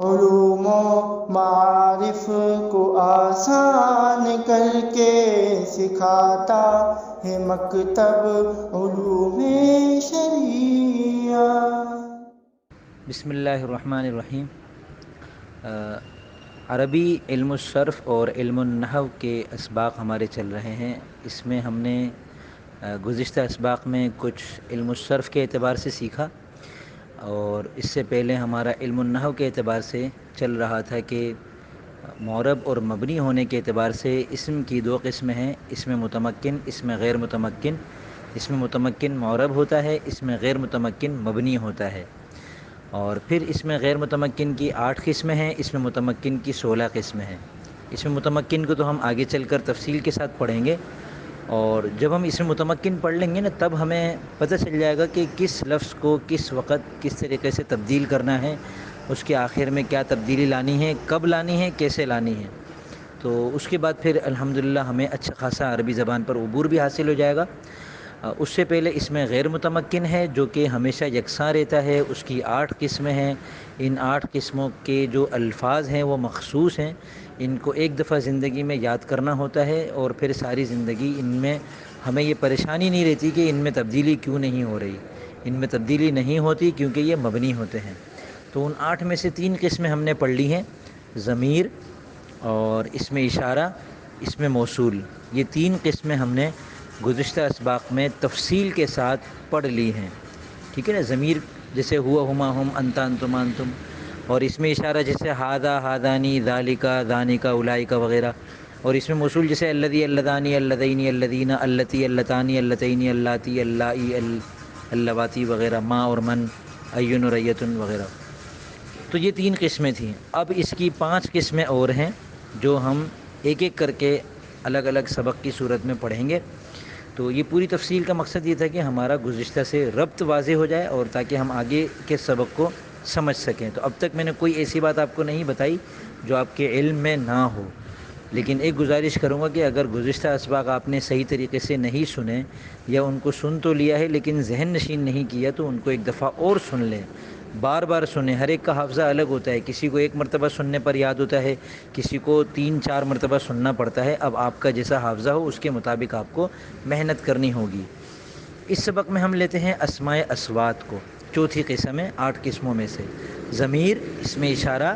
علوم و معارف کو آسان کر کے سکھاتا ہے مکتب علوم شریعہ۔ بسم اللہ الرحمن الرحیم۔ عربی علم الصرف اور علم النحو کے اسباق ہمارے چل رہے ہیں۔ اس میں ہم نے گزشتہ اسباق میں کچھ علم الصرف کے اعتبار سے سیکھا، اور اس سے پہلے ہمارا علم النحو کے اعتبار سے چل رہا تھا کہ معرب اور مبنی ہونے کے اعتبار سے اسم کی دو قسمیں ہیں، اسم متمکن، اسم غیر متمکن۔ اسم متمکن معرب ہوتا ہے، اسم غیر متمکن مبنی ہوتا ہے۔ اور پھر اس میں غیر متمکن کی 8 قسمیں ہیں، اس میں متمکن کی 16 قسمیں ہیں۔ اس میں متمکن کو تو ہم آگے چل کر تفصیل کے ساتھ پڑھیں گے، اور جب ہم اس میں متمکن پڑھ لیں گے نا، تب ہمیں پتہ چل جائے گا کہ کس لفظ کو کس وقت کس طریقے سے تبدیل کرنا ہے، اس کے آخر میں کیا تبدیلی لانی ہے، کب لانی ہے، کیسے لانی ہے۔ تو اس کے بعد پھر الحمدللہ ہمیں اچھا خاصا عربی زبان پر عبور بھی حاصل ہو جائے گا۔ اس سے پہلے اس میں غیر متمکن ہے، جو کہ ہمیشہ یکساں رہتا ہے، اس کی 8 قسمیں ہیں۔ ان 8 قسموں کے جو الفاظ ہیں وہ مخصوص ہیں، ان کو ایک دفعہ زندگی میں یاد کرنا ہوتا ہے، اور پھر ساری زندگی ان میں ہمیں یہ پریشانی نہیں رہتی کہ ان میں تبدیلی کیوں نہیں ہو رہی۔ ان میں تبدیلی نہیں ہوتی کیونکہ یہ مبنی ہوتے ہیں۔ تو ان 8 میں سے 3 قسمیں ہم نے پڑھ لی ہیں، ضمیر اور اسم اشارہ، اسم موصول۔ یہ 3 قسمیں ہم نے گزشتہ اسباق میں تفصیل کے ساتھ پڑھ لی ہیں، ٹھیک ہے نا۔ ضمیر جیسے ہوا، ہما، ہم، انتا، انتم، انتم، اور اس میں اشارہ جیسے ہاذا، ہاذانی، ذالکا، ذانکا، اولئک وغیرہ، اور اس میں موصول جیسے الذی، اللذانی، اللذین، اللذین، اللتی، اللتانی، اللتین، اللاتی، اللائی، اللواتی وغیرہ، ما اور من، ایٌ اور ایۃ وغیرہ۔ تو یہ 3 قسمیں تھیں۔ اب اس کی 5 قسمیں اور ہیں جو ہم ایک ایک کر کے الگ الگ سبق کی صورت میں پڑھیں گے۔ تو یہ پوری تفصیل کا مقصد یہ تھا کہ ہمارا گزشتہ سے ربط واضح ہو جائے، اور تاکہ ہم آگے کے سبق کو سمجھ سکیں۔ تو اب تک میں نے کوئی ایسی بات آپ کو نہیں بتائی جو آپ کے علم میں نہ ہو، لیکن ایک گزارش کروں گا کہ اگر گزشتہ اسباق آپ نے صحیح طریقے سے نہیں سنے، یا ان کو سن تو لیا ہے لیکن ذہن نشین نہیں کیا، تو ان کو ایک دفعہ اور سن لیں، بار بار سنیں۔ ہر ایک کا حافظہ الگ ہوتا ہے، کسی کو 1 مرتبہ سننے پر یاد ہوتا ہے، کسی کو 3-4 مرتبہ سننا پڑتا ہے۔ اب آپ کا جیسا حافظہ ہو اس کے مطابق آپ کو محنت کرنی ہوگی۔ اس سبق میں ہم لیتے ہیں اسماء اصوات کو، چوتھی قسم ہے 8 قسموں میں سے۔ ضمیر، اسم اشارہ،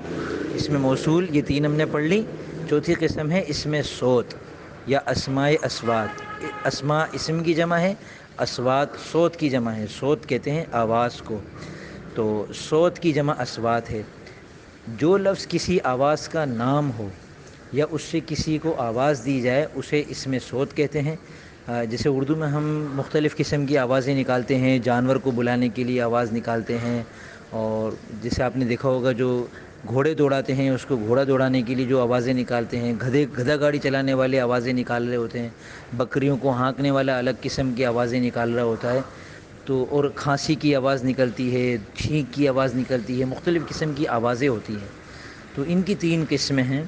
اسم موصول، یہ 3 ہم نے پڑھ لی۔ چوتھی قسم ہے اسم صوت یا اسماء اصوات۔ اسماء اسم کی جمع ہے، اصوات صوت کی جمع ہے۔ صوت کہتے ہیں آواز کو، تو صوت کی جمع اصوات ہے۔ جو لفظ کسی آواز کا نام ہو یا اس سے کسی کو آواز دی جائے اسے اسم صوت کہتے ہیں۔ جیسے اردو میں ہم مختلف قسم کی آوازیں نکالتے ہیں، جانور کو بلانے کے لیے آواز نکالتے ہیں، اور جیسے آپ نے دیکھا ہوگا جو گھوڑے دوڑاتے ہیں اس کو گھوڑا دوڑانے کے لیے جو آوازیں نکالتے ہیں، گدھا گاڑی چلانے والے آوازیں نکال رہے ہوتے ہیں، بکریوں کو ہانکنے والا الگ قسم کی آوازیں نکال رہا ہوتا ہے، تو اور کھانسی کی آواز نکلتی ہے، چھینک کی آواز نکلتی ہے، مختلف قسم کی آوازیں ہوتی ہیں۔ تو ان کی 3 قسمیں ہیں،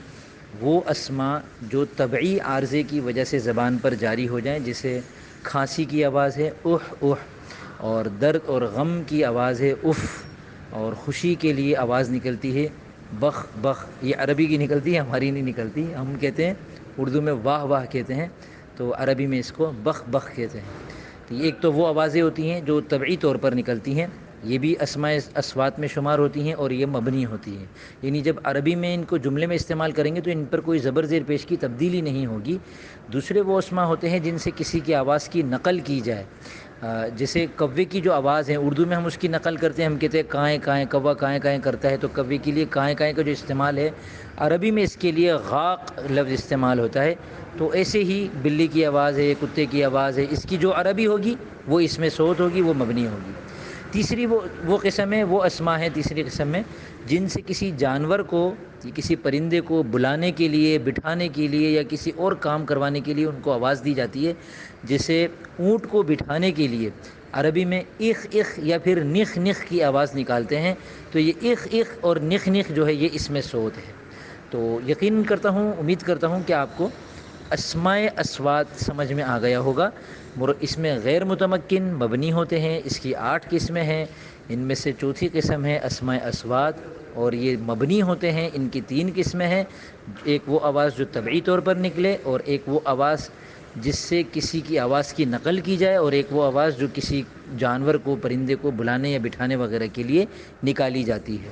وہ اسماء جو طبعی عارضے کی وجہ سے زبان پر جاری ہو جائیں، جیسے کھانسی کی آواز ہے اح اح، اور درد اور غم کی آواز ہے اف، اور خوشی کے لیے آواز نکلتی ہے بخ بخ۔ یہ عربی کی نکلتی ہے، ہماری نہیں نکلتی۔ ہم کہتے ہیں اردو میں واہ واہ کہتے ہیں، تو عربی میں اس کو بخ بخ کہتے ہیں۔ تو ایک تو وہ آوازیں ہوتی ہیں جو طبعی طور پر نکلتی ہیں، یہ بھی اسماء اصوات میں شمار ہوتی ہیں، اور یہ مبنی ہوتی ہیں، یعنی جب عربی میں ان کو جملے میں استعمال کریں گے تو ان پر کوئی زبر زیر پیش کی تبدیلی نہیں ہوگی۔ دوسرے وہ اسماء ہوتے ہیں جن سے کسی کی آواز کی نقل کی جائے، جیسے کوے کی جو آواز ہے اردو میں ہم اس کی نقل کرتے ہیں، ہم کہتے ہیں کائیں کائیں، کوا کائیں کائیں کرتا ہے، تو کوے کے لیے کائیں کائیں کا جو استعمال ہے، عربی میں اس کے لیے غاق لفظ استعمال ہوتا ہے۔ تو ایسے ہی بلی کی آواز ہے، کتے کی آواز ہے، اس کی جو عربی ہوگی وہ اس میں صوت ہوگی، وہ مبنی ہوگی۔ تیسری وہ قسم ہے، وہ اسماء ہے تیسری قسم میں، جن سے کسی جانور کو، کسی پرندے کو بلانے کے لیے، بٹھانے کے لیے، یا کسی اور کام کروانے کے لیے ان کو آواز دی جاتی ہے۔ جیسے اونٹ کو بٹھانے کے لیے عربی میں اخ اخ یا پھر نخ نخ کی آواز نکالتے ہیں، تو یہ اخ اخ اور نخ نخ جو ہے یہ اسم صوت ہے۔ تو یقین کرتا ہوں، امید کرتا ہوں کہ آپ کو اسماء اصوات سمجھ میں آ گیا ہوگا۔ اس میں غیر متمکن مبنی ہوتے ہیں، اس کی 8 قسمیں ہیں، ان میں سے چوتھی قسم ہے اسماء اصوات، اور یہ مبنی ہوتے ہیں. ان کی 3 قسمیں ہیں. ایک وہ آواز جو طبعی طور پر نکلے، اور ایک وہ آواز جس سے کسی کی آواز کی نقل کی جائے، اور ایک وہ آواز جو کسی جانور کو، پرندے کو بلانے یا بٹھانے وغیرہ کے لیے نکالی جاتی ہے.